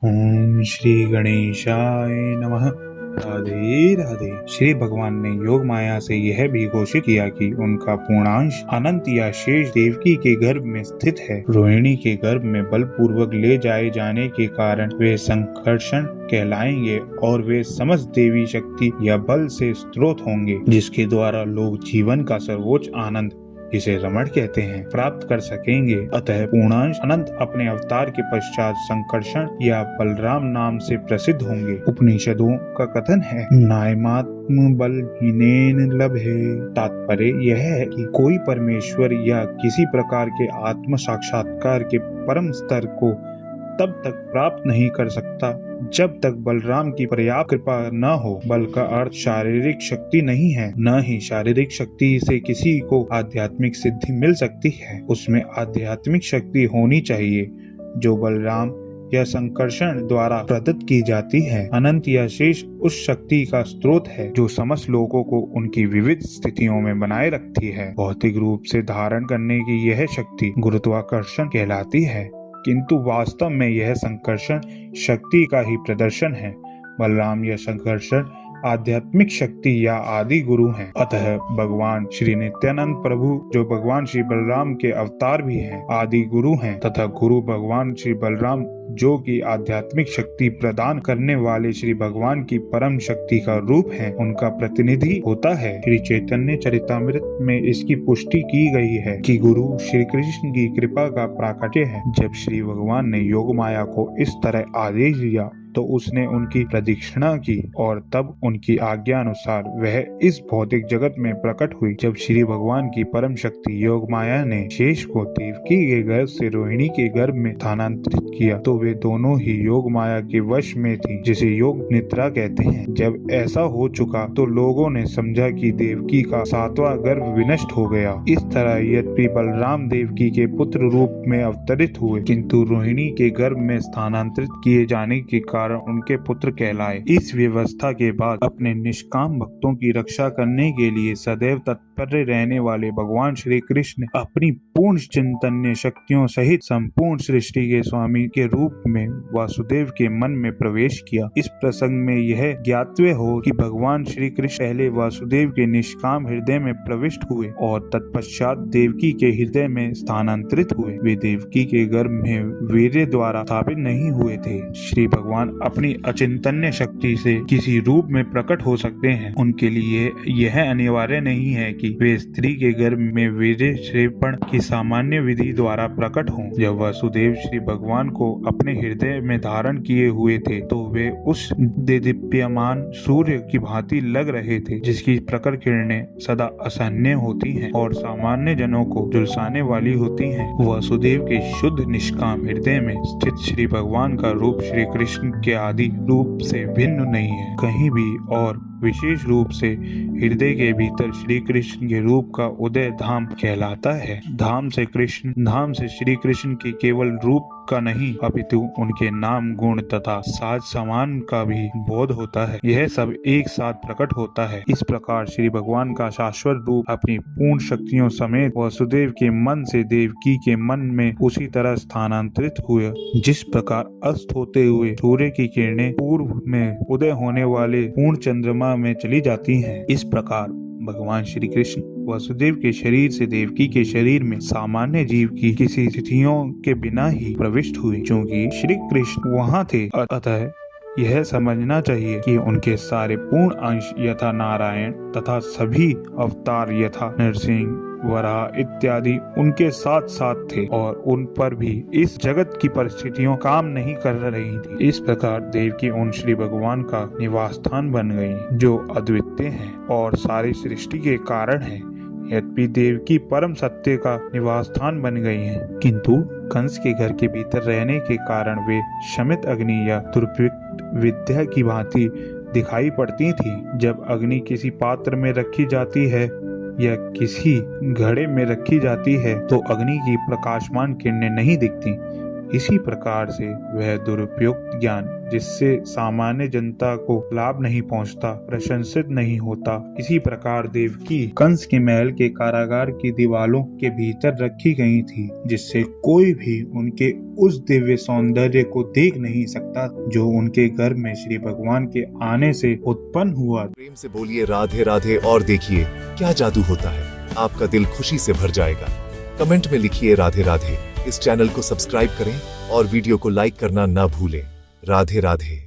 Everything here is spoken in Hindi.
ओम श्री गणेशाय नमः। राधे राधे। श्री भगवान ने योग माया से यह भी घोषित किया कि उनका पूर्णांश अनंत या शेष देवकी के गर्भ में स्थित है। रोहिणी के गर्भ में बलपूर्वक ले जाए जाने के कारण वे संकर्षण कहलाएंगे और वे समस्त देवी शक्ति या बल से स्रोत होंगे, जिसके द्वारा लोग जीवन का सर्वोच्च आनंद, जिसे रमण कहते हैं, प्राप्त कर सकेंगे। अतः पूर्णांश अनंत अपने अवतार के पश्चात संकर्षण या बलराम नाम से प्रसिद्ध होंगे। उपनिषदों का कथन है, नायमात्म बल हीनेन लभे। तात्पर्य यह है कि कोई परमेश्वर या किसी प्रकार के आत्म साक्षात्कार के परम स्तर को तब तक प्राप्त नहीं कर सकता जब तक बलराम की पर्याप्त कृपा न हो। बल का अर्थ शारीरिक शक्ति नहीं है, न ही शारीरिक शक्ति से किसी को आध्यात्मिक सिद्धि मिल सकती है। उसमें आध्यात्मिक शक्ति होनी चाहिए जो बलराम या संकर्षण द्वारा प्रदत्त की जाती है। अनंत या शेष उस शक्ति का स्रोत है जो समस्त लोगों को उनकी विविध स्थितियों में बनाए रखती है। भौतिक रूप से धारण करने की यह शक्ति गुरुत्वाकर्षण कहलाती है, किंतु वास्तव में यह संकर्षण शक्ति का ही प्रदर्शन है। बलराम या संकर्षण आध्यात्मिक शक्ति या आदि गुरु हैं। अतः भगवान श्री नित्यानंद प्रभु, जो भगवान श्री बलराम के अवतार भी हैं, आदि गुरु हैं, तथा गुरु भगवान श्री बलराम, जो कि आध्यात्मिक शक्ति प्रदान करने वाले श्री भगवान की परम शक्ति का रूप है, उनका प्रतिनिधि होता है। श्री चैतन्य चरितामृत में इसकी पुष्टि की गई है कि गुरु श्री कृष्ण की कृपा का प्राकट्य है। जब श्री भगवान ने योग माया को इस तरह आदेश दिया तो उसने उनकी प्रदक्षिणा की और तब उनकी आज्ञा अनुसार वह इस भौतिक जगत में प्रकट हुई। जब श्री भगवान की परम शक्ति योग माया ने शेष को देवकी के गर्भ से रोहिणी के गर्भ में स्थानांतरित किया तो वे दोनों ही योग माया के वश में थी, जिसे योग निद्रा कहते हैं। जब ऐसा हो चुका तो लोगों ने समझा कि देवकी का 7वां गर्भ विनष्ट हो गया। इस तरह यद्यपि बलराम देवकी के पुत्र रूप में अवतरित हुए, किंतु रोहिणी के गर्भ में स्थानांतरित किए जाने के कारण उनके पुत्र कहलाए। इस व्यवस्था के बाद अपने निष्काम भक्तों की रक्षा करने के लिए सदैव तत्पर रहने वाले भगवान श्री कृष्ण अपनी पूर्ण चिंतन्य शक्तियों सहित संपूर्ण सृष्टि के स्वामी के रूप में वासुदेव के मन में प्रवेश किया। इस प्रसंग में यह ज्ञातव्य हो कि भगवान श्री कृष्ण पहले वासुदेव के निष्काम हृदय में प्रविष्ट हुए और तत्पश्चात देवकी के हृदय में स्थानांतरित हुए। वे देवकी के गर्भ में वीर्य द्वारा स्थापित नहीं हुए थे। श्री भगवान अपनी अचिंतन्य शक्ति से किसी रूप में प्रकट हो सकते हैं। उनके लिए यह अनिवार्य नहीं है कि वे स्त्री के गर्भ में वीर्य श्रेपण की सामान्य विधि द्वारा प्रकट हों। जब वासुदेव श्री भगवान को अपने हृदय में धारण किए हुए थे तो वे उस दीप्यमान सूर्य की भांति लग रहे थे, जिसकी प्रखर किरणें सदा असहनीय होती हैं और सामान्य जनों को झुलसाने वाली होती हैं। वासुदेव के शुद्ध निष्काम हृदय में स्थित श्री भगवान का रूप श्री कृष्ण के आदि रूप से भिन्न नहीं है। कहीं भी और विशेष रूप से हृदय के भीतर श्री कृष्ण के रूप का उदय धाम कहलाता है। धाम से श्री कृष्ण के केवल रूप का नहीं अपितु उनके नाम, गुण तथा साज समान का भी बोध होता है। यह सब एक साथ प्रकट होता है। इस प्रकार श्री भगवान का शाश्वत रूप अपनी पूर्ण शक्तियों समेत वासुदेव के मन से देवकी के मन में उसी तरह स्थानांतरित हुए जिस प्रकार अस्त होते हुए सूर्य की किरणें पूर्व में उदय होने वाले पूर्ण चंद्रमा में चली जाती हैं। इस प्रकार भगवान श्री कृष्ण वासुदेव के शरीर से देवकी के शरीर में सामान्य जीव की किसी स्थितियों के बिना ही प्रविष्ट हुए। क्योंकि श्री कृष्ण वहाँ थे, अतः यह समझना चाहिए कि उनके सारे पूर्ण अंश यथा नारायण तथा सभी अवतार यथा नरसिंह, वराह इत्यादि उनके साथ साथ थे और उन पर भी इस जगत की परिस्थितियों काम नहीं कर रही थी। इस प्रकार देवकी उन श्री भगवान का निवास स्थान बन गई, जो अद्वितीय हैं और सारी सृष्टि के कारण हैं। यद्यपि देवकी परम सत्य का निवास स्थान बन गई हैं, किंतु कंस के घर के भीतर रहने के कारण वे शमित अग्नि या दुर्वृत्त विद्या की भांति दिखाई पड़ती थी। जब अग्नि किसी पात्र में रखी जाती है या किसी घड़े में रखी जाती है तो अग्नि की प्रकाशमान किरणें नहीं दिखती, इसी प्रकार से वह दुरुपयुक्त ज्ञान जिससे सामान्य जनता को लाभ नहीं पहुंचता, प्रशंसित नहीं होता, इसी प्रकार देवकी कंस के महल के कारागार की दीवारों के भीतर रखी गई थी, जिससे कोई भी उनके उस दिव्य सौंदर्य को देख नहीं सकता जो उनके घर में श्री भगवान के आने से उत्पन्न हुआ। प्रेम से बोलिए राधे राधे और देखिए क्या जादू होता है, आपका दिल खुशी से भर जाएगा। कमेंट में लिखिए राधे राधे। इस चैनल को सब्सक्राइब करें और वीडियो को लाइक करना ना भूलें। राधे राधे।